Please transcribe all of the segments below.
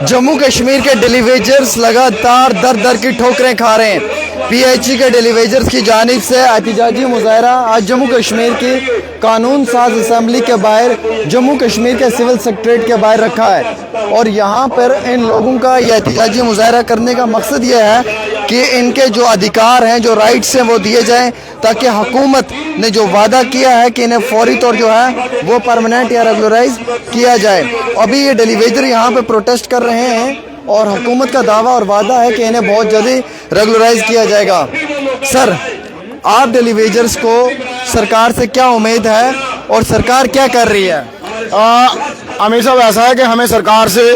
जम्मू कश्मीर के डेलीवेजर्स लगातार दर दर की ठोकरें खा रहे हैं। पीएचई के डेलीवेजर्स की जानिब से एहतजाजी मुजाहरा आज जम्मू कश्मीर की कानून साज असम्बली के बाहर, जम्मू कश्मीर के सिविल सेक्रेटरीट के बाहर रखा है। और यहाँ पर इन लोगों का यह एहतजाजी मुजाहरा करने का मकसद यह है कि इनके जो अधिकार हैं, जो राइट्स हैं, वो दिए जाएं, ताकि हुकूमत ने जो वादा किया है कि इन्हें फौरी तौर जो है वो परमानेंट या रेगुलराइज किया जाए। अभी ये डेलीवेजर यहाँ पे प्रोटेस्ट कर रहे हैं और हुकूमत का दावा और वादा है कि इन्हें बहुत जल्दी रेगुलराइज किया जाएगा। सर, आप डेलीवेजर्स को सरकार से क्या उम्मीद है और सरकार क्या कर रही है? हमेशा वैसा है कि हमें सरकार से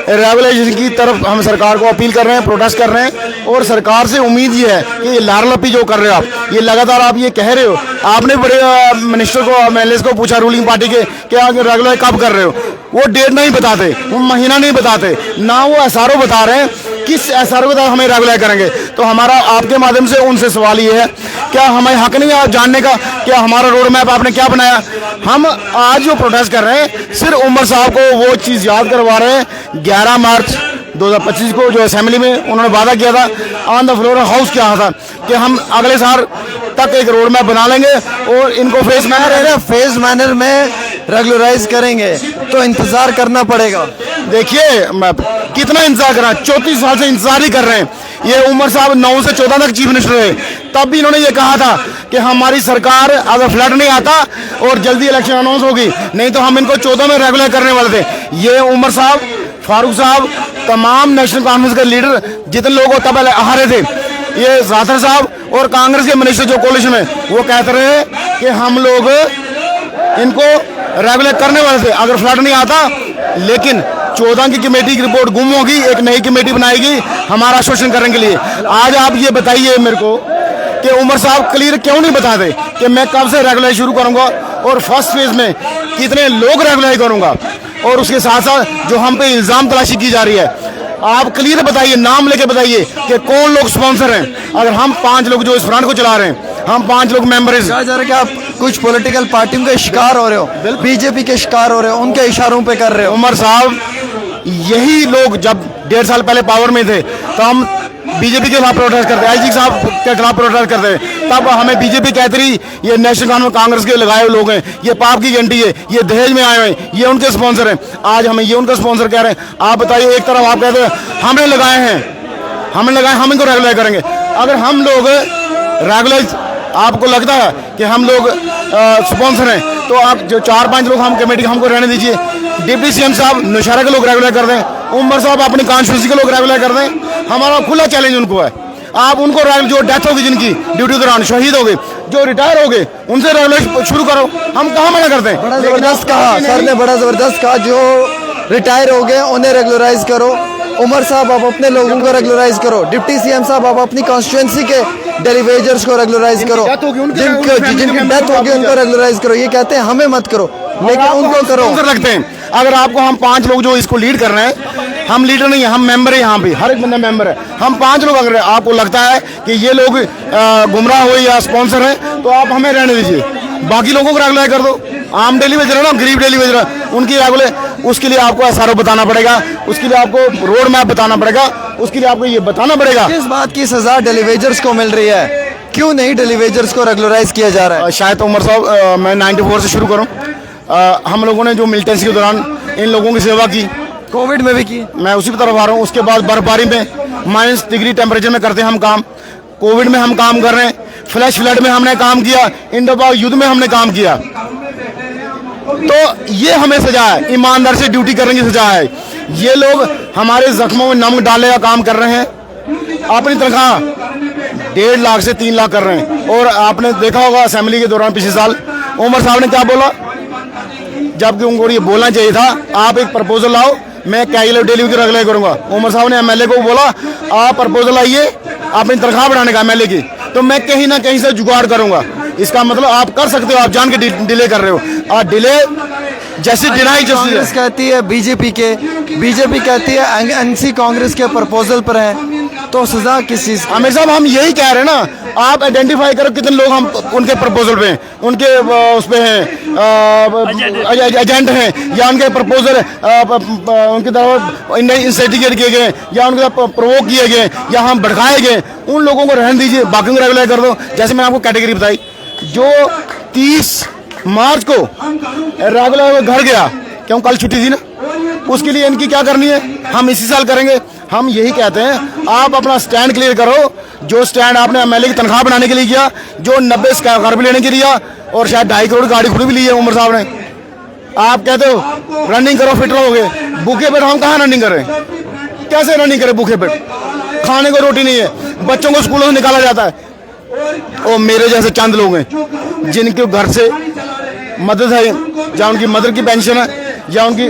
रेगुलेशन की तरफ हम सरकार को अपील कर रहे हैं, प्रोटेस्ट कर रहे हैं। और सरकार से उम्मीद ये है कि ये लारलपी जो कर रहे हो आप, ये लगातार आप ये कह रहे हो, आपने बड़े मिनिस्टर को, एमएलए को पूछा रूलिंग पार्टी के कि आप रेगुलर कब कर रहे हो, वो डेट नहीं बताते, वो महीना नहीं बताते, ना वो एसआरओ बता रहे हैं किस एसआरओ के तहत हमें रेगुलर करेंगे। तो हमारा आपके माध्यम से उनसे सवाल ये है, क्या हमें हक नहीं है जानने का क्या हमारा रोड मैप आपने क्या बनाया? हम आज जो प्रोटेस्ट कर रहे हैं सिर्फ उमर साहब को वो चीज़ याद करवा रहे हैं 11 मार्च 2025 को जो असेंबली में उन्होंने वादा किया था, ऑन द फ्लोर हाउस किया था कि हम अगले साल तक एक रोड मैप बना लेंगे और इनको फेज मैनर में रेगुलराइज करेंगे। तो इंतजार करना पड़ेगा। देखिए कितना इंतजार कर रहा है, 34 साल से इंतजार ही कर रहे हैं। ये उमर साहब 9 से 14 तक चीफ मिनिस्टर रहे, तब भी इन्होंने ये कहा था कि हमारी सरकार अगर फ्लड नहीं आता और जल्दी इलेक्शन अनाउंस होगी, नहीं तो हम इनको 14 में रेगुलर करने वाले थे। ये उमर साहब, फारूक साहब, तमाम नेशनल कॉन्फ्रेंस के लीडर जितने लोग तब आ रहे थे, ये जाफर साहब और कांग्रेस के मिनिस्टर जो कोalition में, वो कहते रहे कि हम लोग इनको रेगुलर करने वाले थे अगर फ्लड नहीं आता। लेकिन 14 की कमेटी की रिपोर्ट गुम होगी, एक नई कमेटी बनाएगी हमारा आश्वासन करने के लिए। आज आप ये बताइए मेरे को कि उमर साहब क्लियर क्यों नहीं बताते कि मैं कब से रेगुलर शुरू करूंगा और फर्स्ट फेज में कितने लोग रेगुलर करूंगा, और उसके साथ साथ जो हम पे इल्जाम तलाशी की जा रही है, आप क्लियर बताइए, नाम लेके बताइए कि कौन लोग स्पॉन्सर हैं। अगर हम 5 लोग जो इस फ्रंट को चला रहे हैं, हम 5 लोग मेंबर हैं। कहा जा रहा है कि आप कुछ पॉलिटिकल पार्टियों के शिकार हो रहे हो, बीजेपी के शिकार हो रहे हो, उनके इशारों पे कर रहे हो। उमर साहब, यही लोग जब 1.5 साल पहले पावर में थे तो हम बीजेपी के खिलाफ प्रोटेस्ट करते, आईजी साहब के खिलाफ प्रोटेस्ट करते, तब हमें बीजेपी कहती रही ये नेशनल कांग्रेस के लगाए हुए लोग हैं, ये पाप की घंटी है, ये दहेज में आए हुए हैं, ये उनके स्पॉन्सर हैं। आज हमें ये उनका स्पॉन्सर कह रहे हैं। आप बताइए, एक तरफ आप कहते हैं हमने लगाए हैं, हमने लगाए, हम इनको रेगुलर करेंगे। अगर हम लोग रेगुलर, आपको लगता है कि हम लोग स्पॉन्सर हैं, तो आप जो 4-5 लोग हम कमेटी हमको रहने दीजिए। डिप्टी सीएम साहब नौशहरा के लोग रेगुलर कर दें, उमर साहब अपनी कॉन्स्टिट्यूंसी के लोग रेगुलर कर दें। हमारा खुला चैलेंज उनको है। आप उनको जो डेथ होगी, जिनकी ड्यूटी के दौरान शहीद हो गए, जो रिटायर हो गए, उनसे रेगुलर शुरू करो। हम कहाँ मना करते हैं? बड़ा जबरदस्त कहा सर ने, बड़ा जबरदस्त कहा। जो रिटायर हो गए उन्हें रेगुलराइज करो। उमर साहब, आप अपने लोगों को रेगुलराइज करो। डिप्टी सीएम साहब, आप अपनी कॉन्स्टिट्यूंसी के डेलीवेजर्स को रेगुलराइज करो। जिनकी डेथ होगी उनको रेगुलराइज करो। ये कहते हैं हमें मत करो, लेकिन उनको करो। रखते हैं। अगर आपको हम 5 लोग जो इसको लीड कर रहे हैं, हम लीडर नहीं है, हम मेंबर है, यहाँ पे हर एक बंदा मेंबर है। हम 5 लोग अगर आपको लगता है कि ये लोग गुमराह हुए या स्पॉन्सर हैं, तो आप हमें रहने दीजिए, बाकी लोगों को रेगुलर कर दो। आम डेलीवेजर है ना, गरीब डेलीवेजर है, उनकी रेगुलर, उसके लिए आपको एसआरओ बताना पड़ेगा, उसके लिए आपको रोड मैप बताना पड़ेगा, उसके लिए आपको ये बताना पड़ेगा। किस बात की सजा डेलीवेजर्स को मिल रही है? क्यों नहीं डेलीवेजर्स को रेगुलराइज किया जा रहा है? शायद उमर साहब, मैं 94 से शुरू करूं। हम लोगों ने जो मिलिटेंसी के दौरान इन लोगों की सेवा की, कोविड में भी की, मैं उसी की तरफ आ रहा हूँ। उसके बाद बर्फबारी में -डिग्री टेम्परेचर में करते हैं हम काम, कोविड में हम काम कर रहे हैं, फ्लैश फ्लड में हमने काम किया, इंडो पाक युद्ध में हमने काम किया। तो ये हमें सजा है, ईमानदार से ड्यूटी करने की सजा है। ये लोग हमारे जख्मों में नमक डालने का काम कर रहे हैं, अपनी तनख्वाह 1.5 लाख से 3 लाख कर रहे हैं। और आपने देखा होगा असेंबली के दौरान पिछले साल उमर साहब ने क्या बोला, जबकि उनको ये बोलना चाहिए था आप एक प्रपोजल लाओ, मैं कैगुलर डेली की रेगुलर करूंगा। उमर साहब ने एमएलए को बोला आप प्रपोजल लाइए अपनी तनख्वाह बढ़ाने का एमएलए की, तो मैं कहीं ना कहीं से जुगाड़ करूंगा। इसका मतलब आप कर सकते हो, आप जान के डिले कर रहे हो। और डिले जैसे डिनाई कांग्रेस कहती है बीजेपी कहती है एनसी कांग्रेस के प्रपोजल पर है, तो सजा किस चीज़ की? आमिर साहब हम यही कह रहे हैं ना, आप आइडेंटिफाई करो कितने लोग हम उनके प्रपोजल पे हैं, उनके उस पे हैं एजेंट हैं, या उनके प्रपोजल उनकी तरफ इंस्टिगेट किए गए, या उनके तरफ प्रोवोक किए गए, या हम भड़काए गए। उन लोगों को रहने दीजिए, बाकी को रेगुलर कर दो। जैसे मैंने आपको कैटेगरी बताई, जो 30 मार्च को रेगुलर घर गया, क्यों कल छुट्टी थी ना, उसके लिए इनकी क्या करनी है, हम इसी साल करेंगे। हम यही कहते हैं, आप अपना स्टैंड क्लियर करो। जो स्टैंड आपने एमएलए की तनख्वाह बनाने के लिए किया, जो 90 स्कार भी लेने के लिए, और शायद 2.5 करोड़ गाड़ी खुद भी ली है उमर साहब ने। आप कहते हो रनिंग करो फिट रहोगे, भूखे पेट हम कहाँ रनिंग कर रहे हैं? कैसे रनिंग करें भूखे पेट? खाने को रोटी नहीं है, बच्चों को स्कूलों से निकाला जाता है। और मेरे जैसे चंद लोग हैं जिनके घर से मदद है, या उनकी मदर की पेंशन है, या उनकी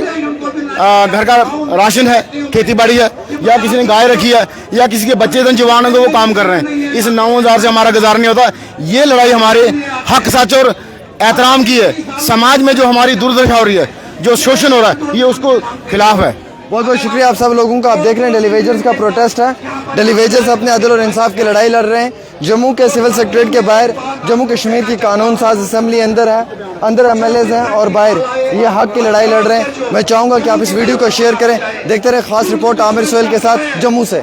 घर का राशन है, खेती बाड़ी है, या किसी ने गाय रखी है, या किसी के बच्चे इतने जवान हैं तो वो काम कर रहे हैं। इस 9,000 से हमारा गुजारा नहीं होता। ये लड़ाई हमारे हक सच और एहतराम की है। समाज में जो हमारी दुर्दशा हो रही है, जो शोषण हो रहा है, ये उसको खिलाफ है। बहुत बहुत शुक्रिया आप सब लोगों का। आप देख रहे हैं डेली वेजर्स का प्रोटेस्ट है। डेली वेजर्स अपने अदल और इंसाफ की लड़ाई लड़ रहे हैं। जम्मू के सिविल सेक्रेटरीट के बाहर जम्मू कश्मीर की कानून साज असम्बली अंदर है, अंदर एमएलएज हैं और बाहर ये हक की लड़ाई लड़ रहे हैं। मैं चाहूँगा कि आप इस वीडियो को शेयर करें। देखते रहे खास रिपोर्ट आमिर सोहेल के साथ जम्मू से।